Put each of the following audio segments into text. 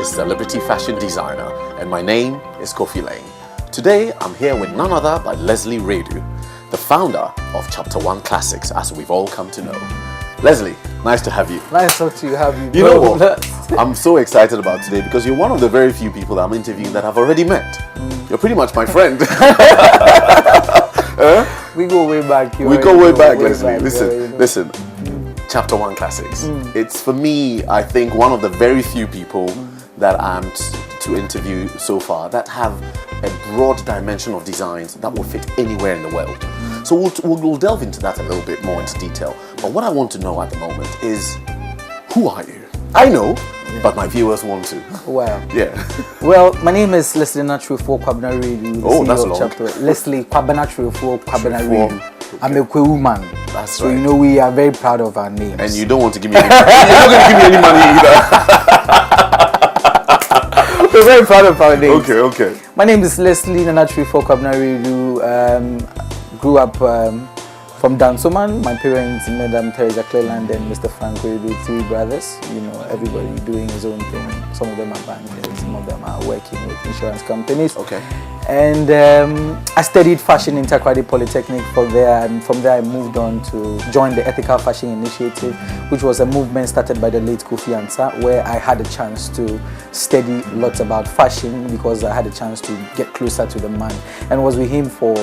is Celebrity Fashion Designer, and my name is Kofi Lane. Today, I'm here with none other but Leslie Radu, the founder of Chapter 1 Classics, as we've all come to know. Leslie, nice to have you. Nice to have you. You know what? I'm so excited about today because you're one of the very few people that I'm interviewing that I've already met. You're pretty much my friend. We go way back. We go way back, Leslie. Listen. Chapter 1 Classics. It's, for me, I think, one of the very few people that I'm to interview so far that have a broad dimension of designs that will fit anywhere in the world. So we'll delve into that a little bit more into detail. But what I want to know at the moment is, who are you? I know, but my viewers want to. Well, yeah. Well, my name is Leslie Natrufo Kwabena Radu. Oh, that's long. Leslie Kwabena Trufo Kwabena Radu. I'm a Kwewu man. That's so right. You know we are very proud of our names. And you don't want to give me any money. You're not going to give me any money either. We're very proud of our names. Okay. My name is Leslie Natrufo Kwabena Radu. Grew up from Dansoman. My parents, Madam Teresa Cleland and Mr. Frank Radu, 3 brothers. You know, everybody doing his own thing. Some of them are bankers, some of them are working with insurance companies. Okay. And I studied fashion in Takoradi Polytechnic. From there I moved on to join the Ethical Fashion Initiative, which was a movement started by the late Kofi Ansah, where I had a chance to study lots about fashion because I had a chance to get closer to the man, and was with him for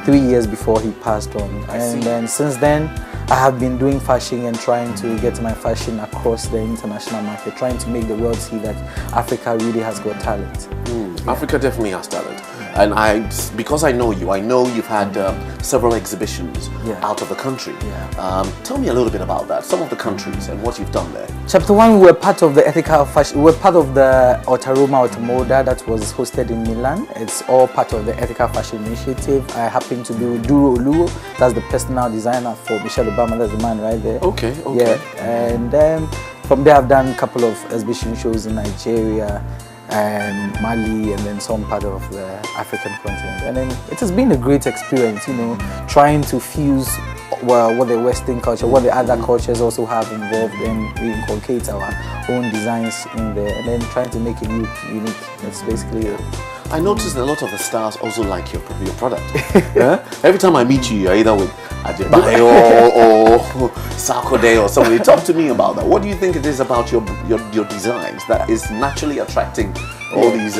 3 years before he passed on. And then since then, I have been doing fashion and trying to get my fashion across the international market, trying to make the world see that Africa really has got talent. Africa definitely has talent. And because I know you've had several exhibitions out of the country. Tell me a little bit about that, some of the countries and what you've done there. Chapter 1, we were part of the Ethical Fashion, we were part of the Autaroma Automoda that was hosted in Milan. It's all part of the Ethical Fashion Initiative. I happen to be Duro Oluwo, that's the personal designer for Michelle Obama, that's the man right there. Okay. Yeah, and then from there I've done a couple of exhibition shows in Nigeria, Mali, and then some part of the African continent, and then it has been a great experience, you know, trying to fuse what the Western culture, what the other cultures also have involved, and we inculcate our own designs in there, and then trying to make it unique. That's basically it. I noticed a lot of the stars also like your product. Every time I meet you, you're either with Adebayo or Sarkodie or somebody. Talk to me about that. What do you think it is about your designs that is naturally attracting all these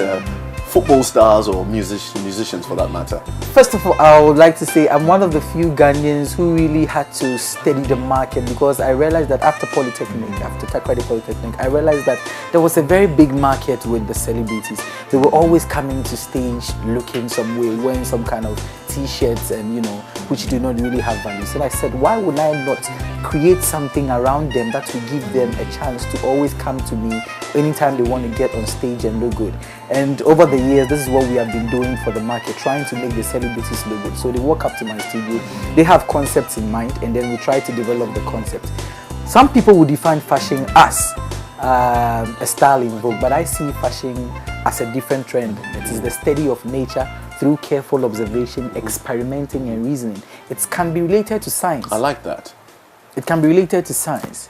football stars or musicians for that matter? First of all, I would like to say I'm one of the few Ghanaians who really had to study the market, because I realized that after Takoradi Polytechnic, I realized that there was a very big market with the celebrities. They were always coming to stage looking some way, wearing some kind of t-shirts, and you know, which do not really have value. So I said, why would I not create something around them that will give them a chance to always come to me anytime they want to get on stage and look good? And over the years, this is what we have been doing for the market, trying to make the celebrities look good. So they walk up to my studio, they have concepts in mind, and then we try to develop the concept. Some people would define fashion as a style in vogue, but I see fashion as a different trend. It is the study of nature through careful observation, experimenting, and reasoning. It can be related to science. I like that. It can be related to science.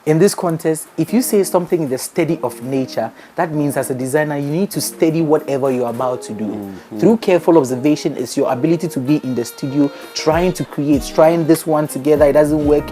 In this context, if you say something is the study of nature, that means as a designer, you need to study whatever you're about to do. Through careful observation is your ability to be in the studio, trying to create, trying this one together, it doesn't work.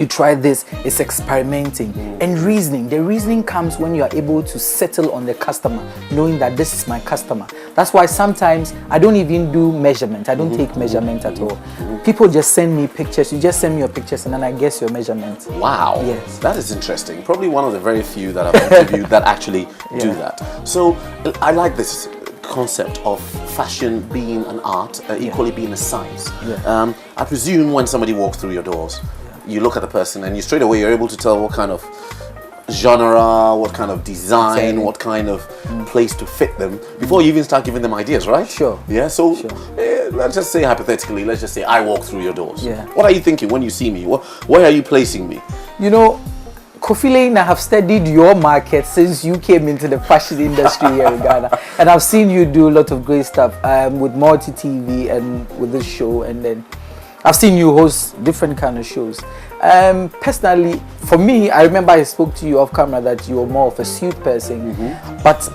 You try this, it's experimenting. And reasoning. The reasoning comes when you are able to settle on the customer, knowing that this is my customer. That's why sometimes I don't even do measurement. I don't take measurement at all. People just send me pictures. You just send me your pictures and then I guess your measurement. Wow. Yes. That is interesting. Probably one of the very few that I've interviewed that actually do that. So I like this concept of fashion being an art, equally being a science. I presume when somebody walks through your doors, you look at the person and straight away you're able to tell what kind of genre, what kind of design, what kind of place to fit them before you even start giving them ideas, right? Sure. Yeah, so let's just say hypothetically, let's just say I walk through your doors. Yeah. What are you thinking when you see me? Where are you placing me? You know, Kofi Lane, I have studied your market since you came into the fashion industry here in Ghana, and I've seen you do a lot of great stuff with Multi TV and with this show, and then I've seen you host different kind of shows. Personally, for me, I remember I spoke to you off camera that you're more of a suit person. But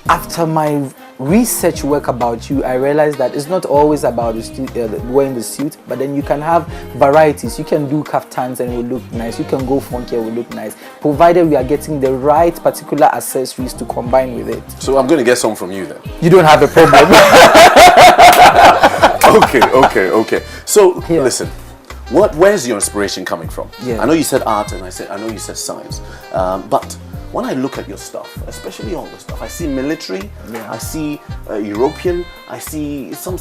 after my research work about you, I realized that it's not always about wearing the suit, but then you can have varieties. You can do kaftans and it will look nice. You can go funky, it will look nice, provided we are getting the right particular accessories to combine with it. So I'm going to get some from you then. You don't have a problem. Okay. So listen, where's your inspiration coming from? Yeah. I know you said art, and I know you said science, but when I look at your stuff, especially all the stuff, I see military, I see European, I see some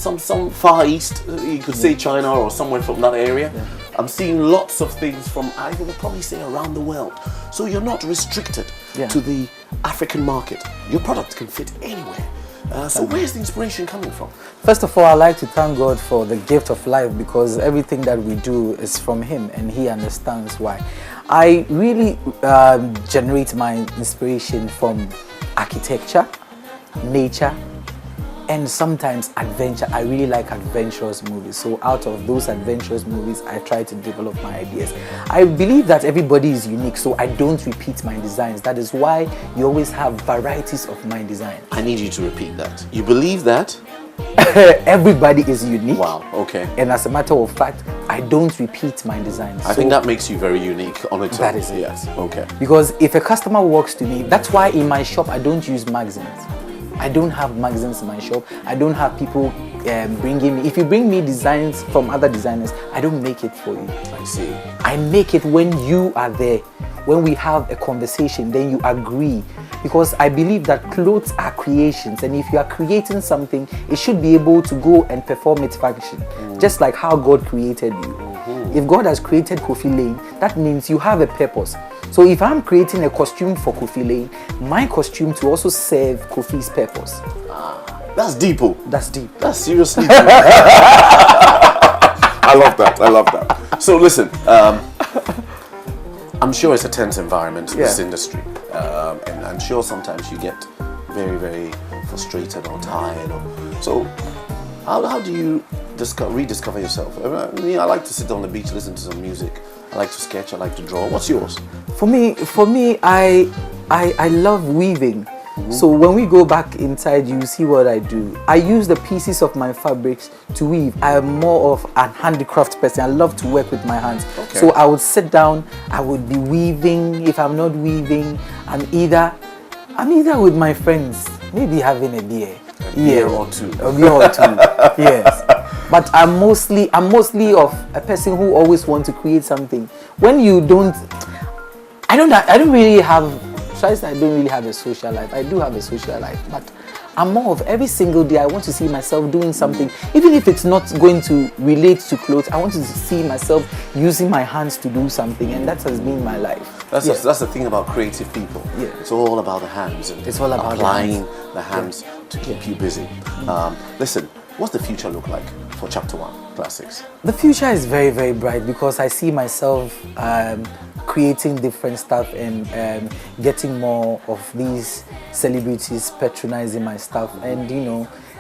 Far East, you could say China or somewhere from that area. I'm seeing lots of things from, I would probably say, around the world. So you're not restricted to the African market. Your product can fit anywhere. So where's the inspiration coming from? First of all, I'd like to thank God for the gift of life, because everything that we do is from Him and He understands why. I really generate my inspiration from architecture, nature, and sometimes adventure. I really like adventurous movies. So out of those adventurous movies, I try to develop my ideas. I believe that everybody is unique, so I don't repeat my designs. That is why you always have varieties of my design. I need you to repeat that. You believe that? Everybody is unique. Wow, okay. And as a matter of fact, I don't repeat my designs. I think that makes you very unique on its own. That is it. Yes, okay. Because if a customer walks to me, that's why in my shop I don't use magazines. I don't have magazines in my shop. I don't have people bringing me. If you bring me designs from other designers, I don't make it for you. I see. I make it when you are there. When we have a conversation, then you agree. Because I believe that clothes are creations, and if you are creating something, it should be able to go and perform its function, just like how God created you. If God has created Kofi Lane, that means you have a purpose. So if I'm creating a costume for Kofi Lane, my costume to also serve Kofi's purpose. That's deep. That's deep. That's seriously deep. I love that. So listen, I'm sure it's a tense environment in this industry, and I'm sure sometimes you get very, very frustrated or tired. So how do you rediscover yourself? I mean, I like to sit on the beach, listen to some music. I like to sketch. I like to draw. What's yours? For me, I love weaving. So when we go back inside, you see what I do. I use the pieces of my fabrics to weave. I am more of a handicraft person. I love to work with my hands. Okay. So I would sit down, I would be weaving. If I'm not weaving, I'm either with my friends, maybe having a beer. A beer or two. A beer or two. Yes. But I'm mostly of a person who always wants to create something. When you don't, I don't really have a social life. I do have a social life, but I'm more of every single day I want to see myself doing something. Even if it's not going to relate to clothes, I want to see myself using my hands to do something, and that has been my life. That's the thing about creative people. Yeah. It's all about the hands, and it's all about applying the hands to keep you busy. Listen, what's the future look like for Chapter 1 Classics? The future is very, very bright, because I see myself creating different stuff and getting more of these celebrities patronizing my stuff, and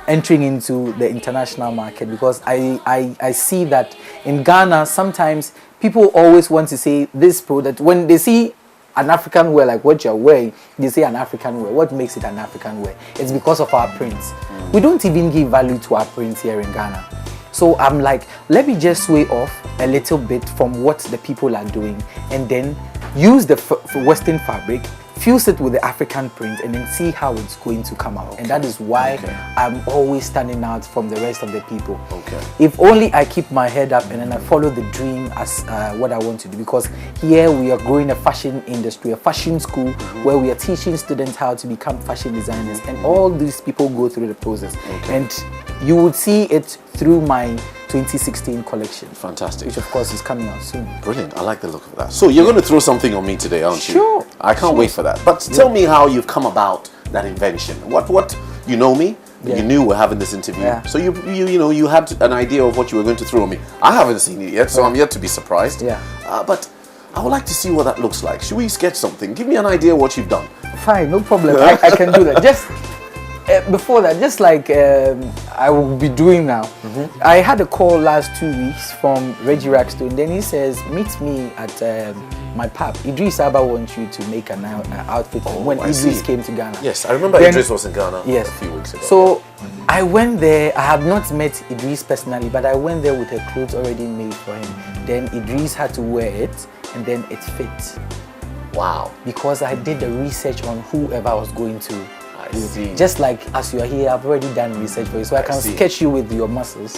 entering into the international market, because I see that in Ghana sometimes people always want to say this product. When they see an African wear like what you're wearing, they say an African wear. What makes it an African wear? It's because of our prints. We don't even give value to our prints here in Ghana. So I'm like, let me just sway off a little bit from what the people are doing, and then use the Western fabric, fuse it with the African print, and then see how it's going to come out. Okay. And that is why I'm always standing out from the rest of the people. Okay. If only I keep my head up and then I follow the dream as what I want to do, because here we are growing a fashion industry, a fashion school, where we are teaching students how to become fashion designers, and all these people go through the process. And you would see it through my 2016 collection. Fantastic. Which of course is coming out soon. Brilliant. I like the look of that. So you're going to throw something on me today, aren't you? Sure. I can't wait for that. But tell me how you've come about that invention. What you know me? You knew we're having this interview. So you had an idea of what you were going to throw on me. I haven't seen it yet, so I'm yet to be surprised. But I would like to see what that looks like. Should we sketch something? Give me an idea of what you've done. Fine, no problem. I can do that. Just before that, just like I will be doing now, I had a call last 2 weeks from Reggie Rackstone. Then he says, meet me at my pub. Idris Abba wants you to make an outfit when Idris came to Ghana. Yes, I remember Idris was in Ghana a few weeks ago. So I went there. I have not met Idris personally, but I went there with her clothes already made for him. Then Idris had to wear it, and then it fit. Wow. Because I did the research on whoever I was going to. I see. Just like as you are here, I've already done research for you, so I can sketch you with your muscles.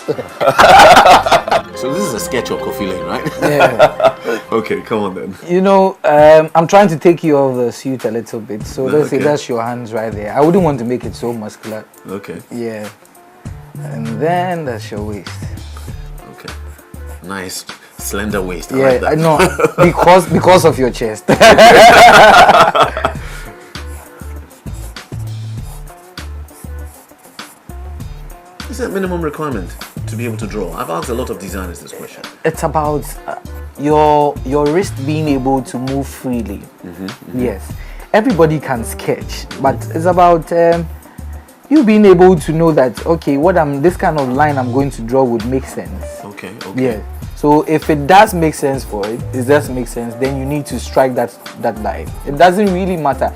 So this is a sketch of Kofi Lane, right? Yeah. Okay, come on then. You know, I'm trying to take you off the suit a little bit, so let's say that's your hands right there. I wouldn't want to make it so muscular. Okay. Yeah. And then that's your waist. Okay. Nice. Slender waist. Yeah, I like that. No, because of your chest. Is that minimum requirement to be able to draw? I've asked a lot of designers this question. It's about your wrist being able to move freely. Yes, everybody can sketch, but it's about you being able to know that okay, this kind of line I'm going to draw would make sense. Okay. Yeah. So if it does make sense it does make sense, then you need to strike that line. It doesn't really matter.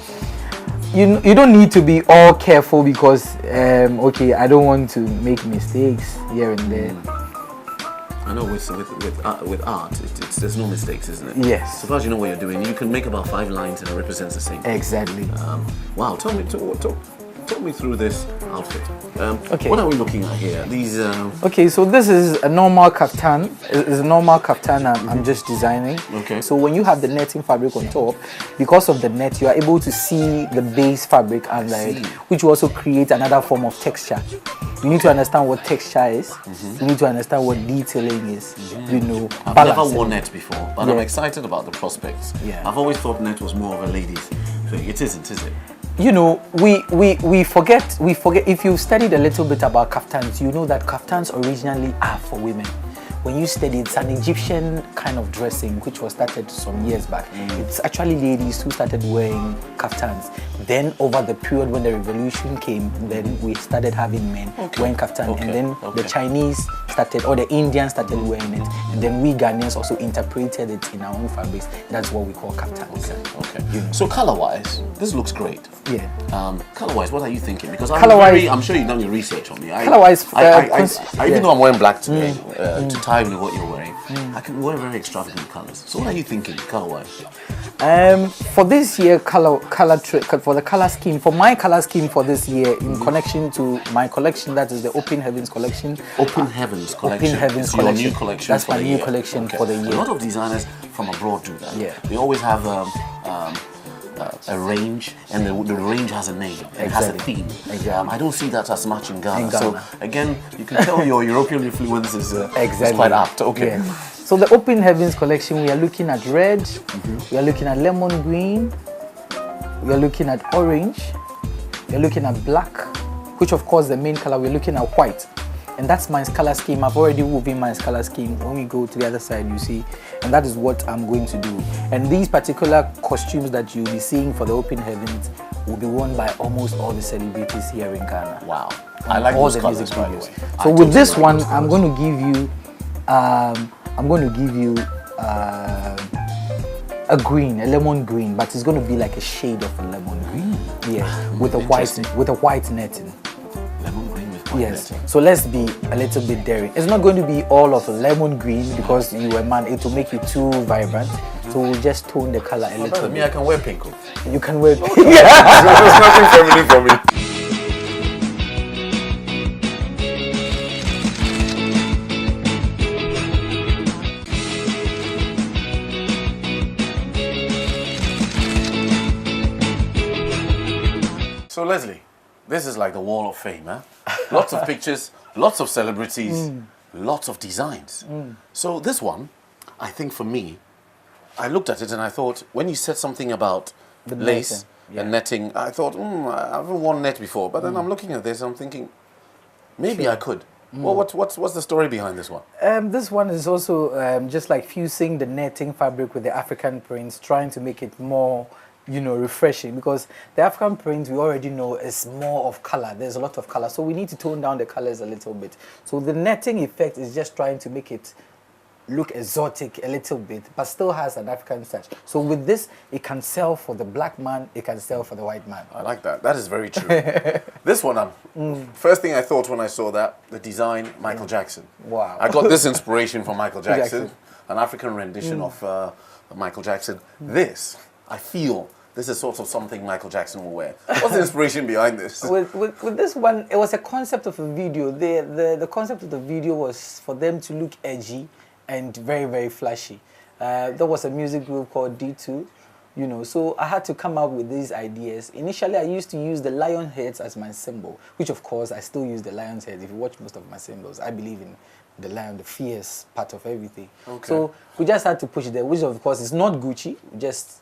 You don't need to be all careful because okay, I don't want to make mistakes here and there. I know with art, there's no mistakes, isn't it? Yes. So far as you know what you're doing, you can make about 5 lines and it represents the same thing. Exactly. Wow. Talk me through this outfit. Okay. What are we looking at here? These. Okay, so this is a normal kaftan. It's a normal kaftan I'm just designing. Okay. So when you have the netting fabric on top, because of the net, you are able to see the base fabric under it, which will also create another form of texture. You need to understand what texture is. You need to understand what detailing is. You know, I've never worn net before, but I'm excited about the prospects. Yeah. I've always thought net was more of a ladies thing. It isn't, is it? You know, we forget. If you've studied a little bit about kaftans, you know that kaftans originally are for women. When you study, it's an Egyptian kind of dressing which was started some years back. It's actually ladies who started wearing kaftans. Then over the period when the revolution came, then we started having men wearing kaftan. And then the Chinese started, or the Indians started wearing it. And then we Ghanaians also interpreted it in our own fabrics. That's what we call kaftans. Okay. You know. So color-wise, this looks great. Yeah. Color-wise, what are you thinking? Because I'm sure you've done your research on me. Color-wise, even though I'm wearing black today, to tie with what you're wearing, I can wear very extravagant colors. So what are you thinking, color-wise? For this year, for the color scheme, for my color scheme for this year, in connection to my collection, that is the Open Heavens collection. Open Heavens collection. Open Heavens it's collection. Your new collection. That's my new collection for the year. A lot of designers from abroad do that. Yeah. They always have a range, and the range has a name. It has a theme. I don't see that as much in Ghana. So again, you can tell your European influence is quite apt. Okay. Yeah. So the Open Heavens collection, we are looking at red, we are looking at lemon green, we are looking at orange, we are looking at black, which of course the main color, we're looking at white. And that's my color scheme. I've already woven my color scheme. When we go to the other side, you see, and that is what I'm going to do. And these particular costumes that you'll be seeing for the Open Heavens will be worn by almost all the celebrities here in Ghana. Wow. I like all those the colors, music by the videos. way. So with this one, I'm going to give you a green, a lemon green, but it's going to be like a shade of a lemon green. Yeah, with a white netting. Lemon green with white netting. So let's be a little bit daring. It's not going to be all of a lemon green because you a man. It will make you too vibrant. So we'll just tone the color a little bit. I can wear pink. You can wear pink. There's nothing feminine for me. So Leslie, this is like the wall of fame, huh? Lots of pictures, lots of celebrities, lots of designs. So this one, I think for me, I looked at it and I thought, when you said something about the lace and netting, I thought, I haven't worn net before. But then I'm looking at this and I'm thinking, maybe I could. Well, what's the story behind this one? This one is also just like fusing the netting fabric with the African prints, trying to make it more refreshing, because the African print we already know is more of color. There's a lot of color, so we need to tone down the colors a little bit. So the netting effect is just trying to make it look exotic a little bit, but still has an African touch. So with this, it can sell for the black man, it can sell for the white man. I like that. That is very true. This one, first thing I thought when I saw that, the design, Michael Jackson. Wow. I got this inspiration from Michael Jackson, an African rendition of Michael Jackson. This, I feel, this is sort of something Michael Jackson will wear. What's the inspiration behind this? With this one, it was a concept of a video. The concept of the video was for them to look edgy and very, very flashy. There was a music group called D2, so I had to come up with these ideas. Initially, I used to use the lion heads as my symbol, which of course I still use the lion's heads. If you watch most of my symbols, I believe in the lion, the fierce part of everything. Okay. So we just had to push it there, which of course is not Gucci. We just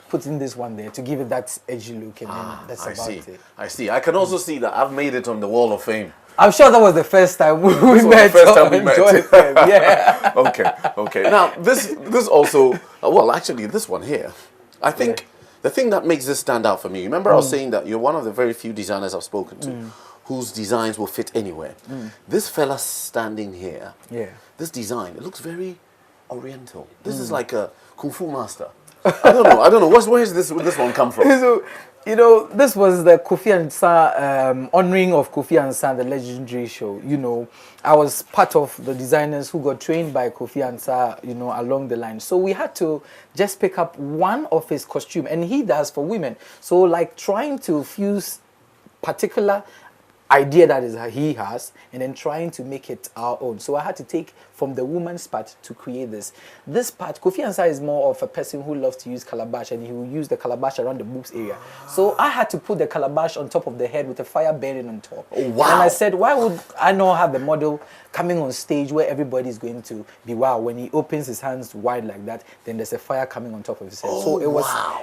put in this one there to give it that edgy look, and then that's about it. I see. I can also see that I've made it on the Wall of Fame. I'm sure that was the first time we met. Yeah. Okay. Now this also, well, actually this one here, I think the thing that makes this stand out for me. Remember, I was saying that you're one of the very few designers I've spoken to whose designs will fit anywhere. This fella standing here, this design, it looks very Oriental. This is like a Kung Fu master. I don't know. Where does this one come from? So, this was the Kofi Ansah honoring of Kofi Ansah, the legendary show. I was part of the designers who got trained by Kofi Ansah, along the line. So we had to just pick up one of his costume, and he does for women. So like trying to fuse particular idea that he has, and then trying to make it our own. So I had to take from the woman's part to create this. This part, Kofi Ansah is more of a person who loves to use calabash, and he will use the calabash around the boobs area. So I had to put the calabash on top of the head with a fire burning on top. Oh, wow. And I said, why would I not have the model coming on stage where everybody is going to be wow? When he opens his hands wide like that, then there's a fire coming on top of his head. Oh, so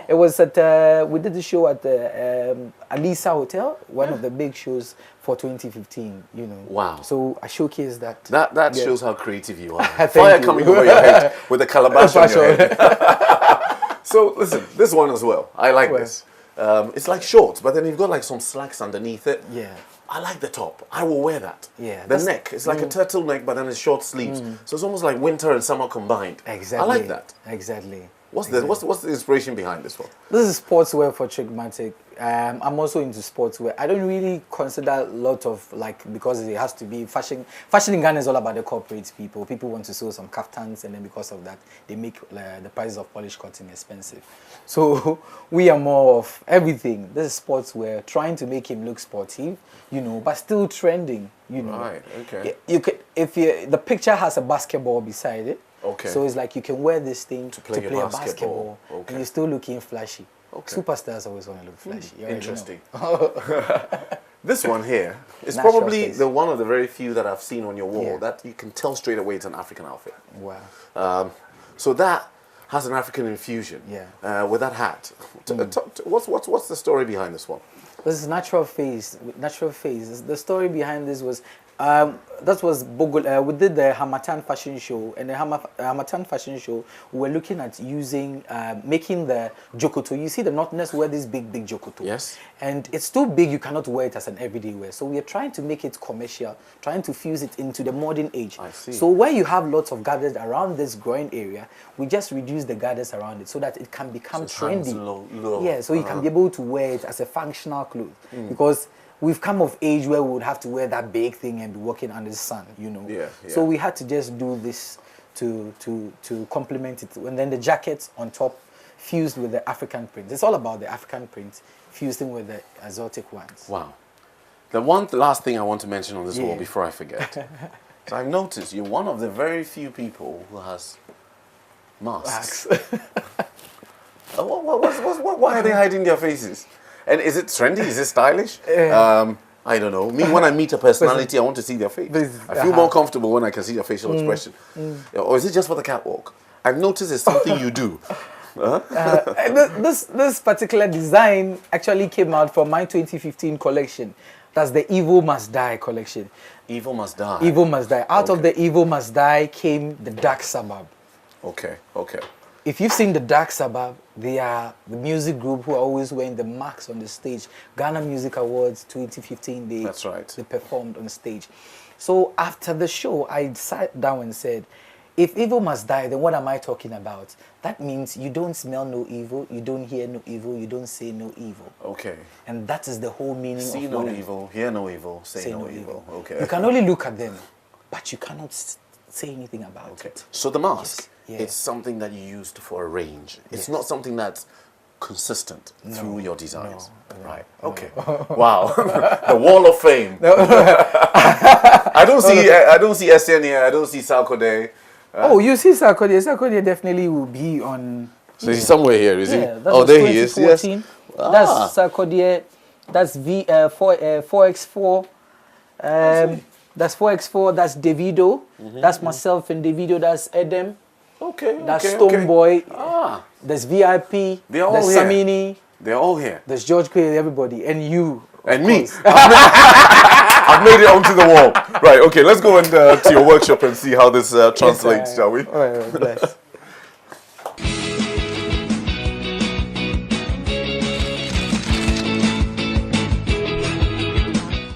it was at we did the show at the Alisa Hotel, one of the big shows for 2015. Wow. So I showcased that. That shows how creative you are. Fire coming over your head with a calabash on your head. So listen, this one as well. I like this. It's like shorts, but then you've got like some slacks underneath it. Yeah. I like the top. I will wear that. Yeah. The neck, it's like a turtleneck, but then it's short sleeves. So it's almost like winter and summer combined. Exactly. I like that. Exactly. What's the inspiration behind this one? This is sportswear for Trickmatic. I'm also into sportswear. I don't really consider a lot of because it has to be fashion. Fashion in Ghana is all about the corporate people. People want to sew some kaftans, and then because of that, they make the prices of polished cotton expensive. So we are more of everything. This is sportswear, trying to make him look sportive, but still trending. Right. Okay. The picture has a basketball beside it. Okay. So it's like you can wear this thing to play a basketball, okay. and you're still looking flashy. Okay. Superstars always want to look flashy. Interesting. This one here is probably one of the very few that I've seen on your wall that you can tell straight away it's an African outfit. Wow. So that has an African infusion. Yeah. With that hat. What's the story behind this one? This is natural face. Natural face. The story behind this was that was Bogol. We did the Hamatan fashion show, and the Hamatan fashion show, we were looking at using making the jokoto. You see the knotness wear this big jokoto. Yes. And it's too big, you cannot wear it as an everyday wear. So we are trying to make it commercial, trying to fuse it into the modern age. I see. So where you have lots of gathers around this groin area, we just reduce the gathers around it so that it can become trendy. Low. Yeah, so you can be able to wear it as a functional cloth. Because we've come of age where we would have to wear that big thing and be walking under the sun, Yeah. So we had to just do this to complement it. And then the jackets on top fused with the African print. It's all about the African print fusing with the exotic ones. Wow. The last thing I want to mention on this wall before I forget. So I've noticed you're one of the very few people who has masks. Why are they hiding their faces? And is it trendy? Is it stylish? I don't know. Me, when I meet a personality, I want to see their face. I feel more comfortable when I can see their facial expression. Or is it just for the catwalk? I've noticed it's something you do. This particular design actually came out from my 2015 collection. That's the Evil Must Die collection. Evil Must Die. Evil Must Die. Out of the Evil Must Die came the Dark Suburb. Okay. if you've seen the Dark Sabbath, they are the music group who are always wearing the marks on the stage. Ghana Music Awards 2015, That's right. They performed on stage. So after the show, I sat down and said, if evil must die, then what am I talking about? That means you don't smell no evil, you don't hear no evil, you don't say no evil. Okay. And that is the whole meaning See of no evil, hear no evil, say no evil. evil. Okay. You can only look at them, but you cannot say anything about it. So the mask, Yes. it's something that you used for a range. It's not something that's consistent through your designs. Right. Okay. Wow. The wall of fame. I don't see SN here. I don't see Sarkodie. Oh, you see Sarkodie. Sarkodie definitely will be on. So he's somewhere here, is he? Oh, there he is. Yes. That's Sarkodie. That's 4x4. That's 4x4. That's Davido. That's myself and Davido. That's Edem. Okay. That's Stoneboy. There's VIP. They're all there's here. Samini. They're all here. There's George Quay, everybody, and you. And me. I've made it onto the wall. Right, okay, let's go to your workshop and see how this translates, shall we? All right, bless.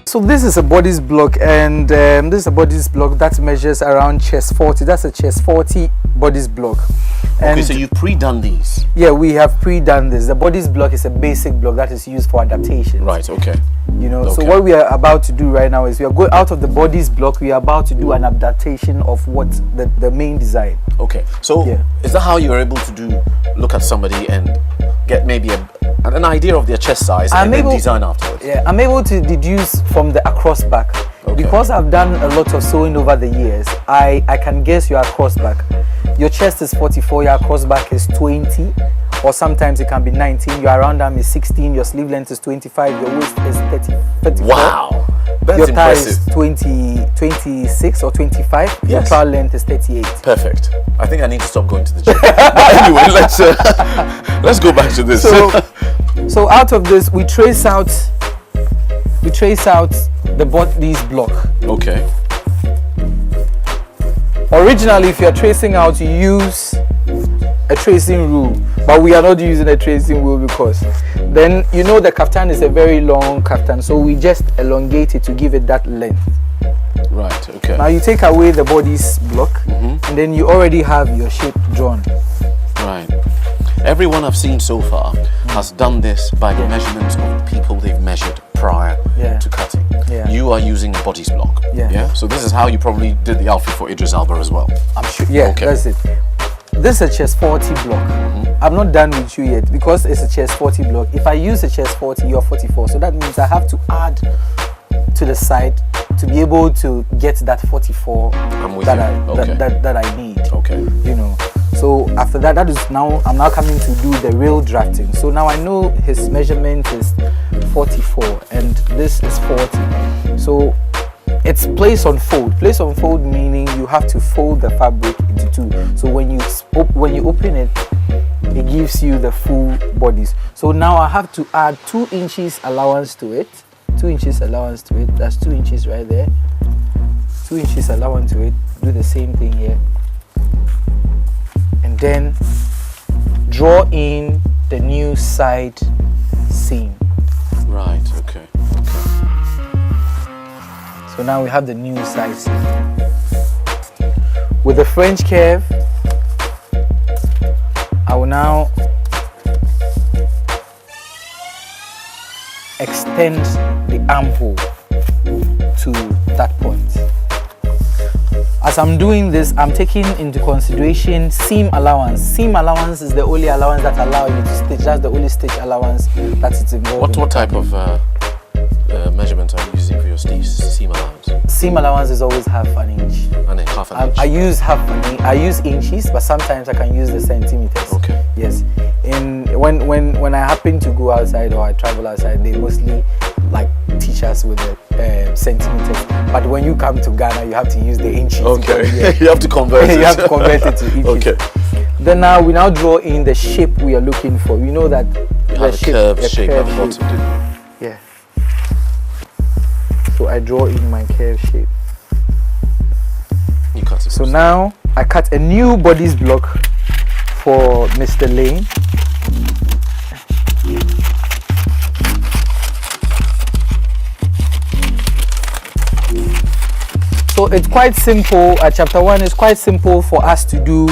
So this is a bodice block, and this is a bodice block that measures around chest 40. That's a chest 40 bodice block. And okay, so you've pre-done these? Yeah, we have pre-done this. The bodice block is a basic block that is used for adaptation. Right, okay. You know, so what we are about to do right now is we are going out of the bodice block. We are about to do an adaptation of what the main design. Okay, so is that how you're able to look at somebody and get maybe an idea of their chest size and then design afterwards? Yeah, I'm able to deduce from the across back. Okay. Because I've done a lot of sewing over the years, I can guess your across back. Your chest is 44, your across back is 20, or sometimes it can be 19. Your around arm is 16, your sleeve length is 25, your waist is 34. Wow, that's your impressive. Thigh is 26 or 25. Yes. Your trowel length is 38. Perfect. I think I need to stop going to the gym. But anyway, let's go back to this. So out of this, we trace out the bodice block. Okay. Originally, if you're tracing out, you use a tracing rule, but we are not using a tracing rule because then you know the kaftan is a very long kaftan, so we just elongate it to give it that length. Right, okay. Now you take away the bodice block, and then you already have your shape drawn. Right. Everyone I've seen so far has done this by the measurements of people they've measured prior to cutting. Yeah. You are using a bodice block. Yeah. So this is how you probably did the outfit for Idris Elba as well. I'm sure. Yeah, okay. That's it. This is a chest 40 block. I'm not done with you yet because it's a chest 40 block. If I use a chest 40, you're 44. So that means I have to add to the side to be able to get that 44 that I need. Okay. You know. So after that, I'm now coming to do the real drafting. So now I know his measurement is 44 and this is 40. So it's place on fold. Place on fold meaning you have to fold the fabric into two. So when you open it, it gives you the full bodice. So now I have to add 2 inches allowance to it. 2 inches allowance to it. That's 2 inches right there. 2 inches allowance to it. Do the same thing here. And then draw in the new side seam. Right, okay. So now we have the new side seam. With the French curve, I will now extend the armhole to that point. As I'm doing this, I'm taking into consideration seam allowance. Seam allowance is the only allowance that allows you to stitch. That's the only stitch allowance that is involved. What type of measurement are you using for your seam allowance? Seam allowance is always half an inch. Half an inch? I use half an inch. I use inches, but sometimes I can use the centimeters. Okay. Yes. When I happen to go outside or I travel outside, they mostly teach us with the centimeters. But when you come to Ghana, you have to use the inches. Okay. You have to convert it. You have to convert it to inches. Okay. Then we now draw in the shape we are looking for. You know that you have a curved shape at the bottom. Yeah. So I draw in my curved shape. You cut it. So now I cut a new bodice block for Mr. Lane. So it's quite simple. Chapter 1 is quite simple for us to do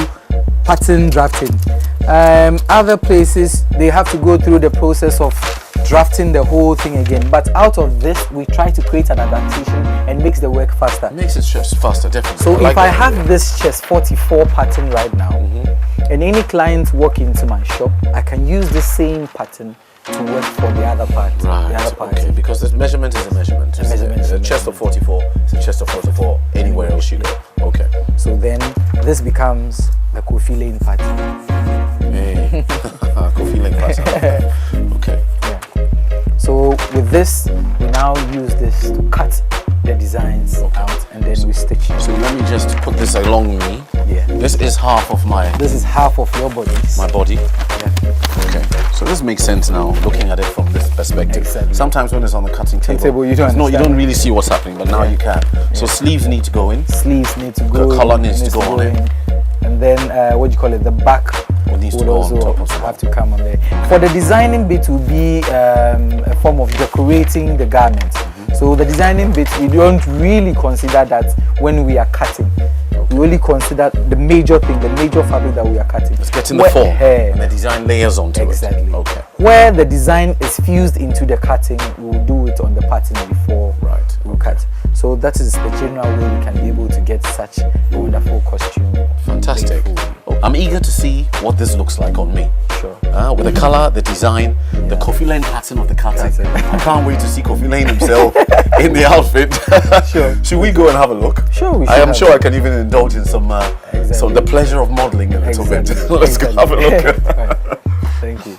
pattern drafting. Other places, they have to go through the process of drafting the whole thing again. But out of this, we try to create an adaptation and makes the work faster. It makes it just faster, definitely. So if I have this chest 44 pattern right now, and any client walk into my shop, I can use the same pattern to work for the other part. Right, the other part. okay, because the measurement is a measurement. A chest of 44 is a chest of 44 anywhere else you go. Okay. So then this becomes the Kofi Lane pattern. Hey, Kofi Lane pattern. Okay. Yeah. So with this, we now use this to cut the designs out, and then we stitch. So let me just put this along me. Yeah. This is half of my... This is half of your body. My body. Yeah. Okay. So this makes sense now, looking at it from this perspective. Exactly. Sometimes when it's on the cutting table, you don't you don't really see what's happening, but now you can. So sleeves need to go in. Sleeves need to go. The collar needs to go on it. And then what do you call it? The back needs to would go also on top of have to come on there. For the designing bit will be a form of decorating the garment. So the designing bit, we don't really consider that when we are cutting. We only consider the major thing, the major fabric that we are cutting. It's getting the form and the design layers onto exactly. it. Okay. Where the design is fused into the cutting, we'll do it on the pattern before we cut. So that is the general way we can be able to get such a wonderful costume. Fantastic. I'm eager to see what this looks like on me. Sure. With the color, the design, the Kofi Lane pattern of the cutting. I can't wait to see Kofi Lane himself in the outfit. Sure. Should we go and have a look? Sure, we should. I am sure I can even indulge in some the pleasure of modeling a little bit. Let's go have a look. Thank you.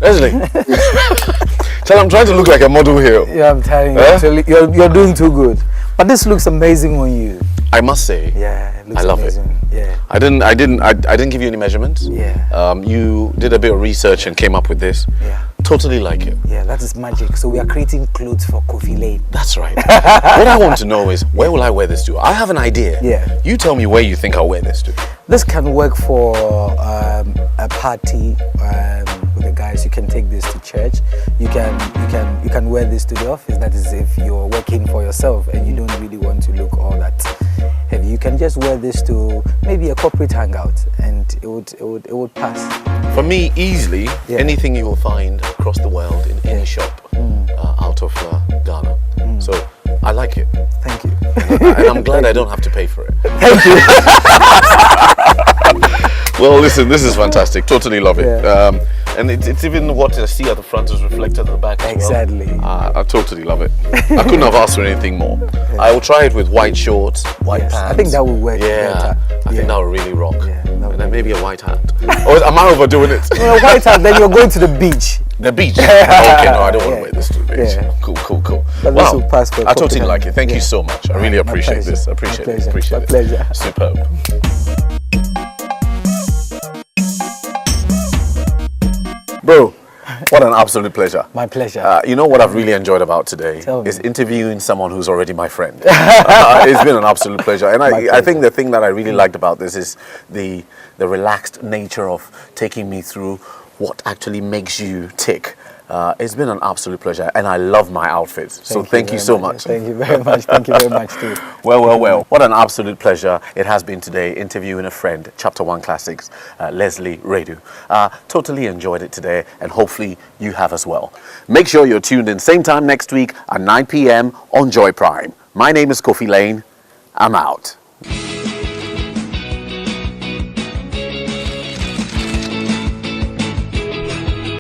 Leslie, Chal, I'm trying to look like a model here. Yeah, I'm telling you, actually, you're doing too good. But this looks amazing on you. I must say. Yeah, it looks I love amazing. it. Yeah. I didn't give you any measurements. Yeah. You did a bit of research and came up with this. Yeah. Totally like it. Yeah, that is magic. So we are creating clothes for Kofi Lane. That's right. What I want to know is, where will I wear this to? I have an idea. Yeah. You tell me where you think I'll wear this to. This can work for a party with the guys. You can take this to church. You can wear this to the office. That is if you're working for yourself and you don't really want to look all that heavy. You can just wear this to maybe a corporate hangout, and it would pass. For me, easily, anything you will find across the world in any shop out of Ghana. So I like it. Thank you. And I'm glad I don't have to pay for it. Thank you. Well, listen, this is fantastic. Totally love it. Yeah. And it's even what I see at the front is reflected at the back as Exactly. well. I totally love it. I couldn't have asked for anything more. Yeah. I will try it with white shorts, white pants. I think that will work better. I think that will really rock. Yeah, and then maybe a white hat. Or am I overdoing it? No, a white hat, then you're going to the beach. The beach? Okay, no, I don't want to wear this to the beach. Yeah. Cool. But Wow, this will pass for I totally like it. Thank you so much. I really appreciate this. Appreciate it. My pleasure. Superb. Bro, what an absolute pleasure. My pleasure. You know what I've really enjoyed about today is interviewing someone who's already my friend. It's been an absolute pleasure. And I think the thing that I really liked about this is the relaxed nature of taking me through what actually makes you tick. It's been an absolute pleasure, and I love my outfits. So thank you so much. Thank you very much. Thank you very much too. Well. What an absolute pleasure it has been today interviewing a friend, Chapter 1 Classics, Leslie Radu. Totally enjoyed it today, and hopefully you have as well. Make sure you're tuned in same time next week at 9 p.m. on Joy Prime. My name is Kofi Lane. I'm out.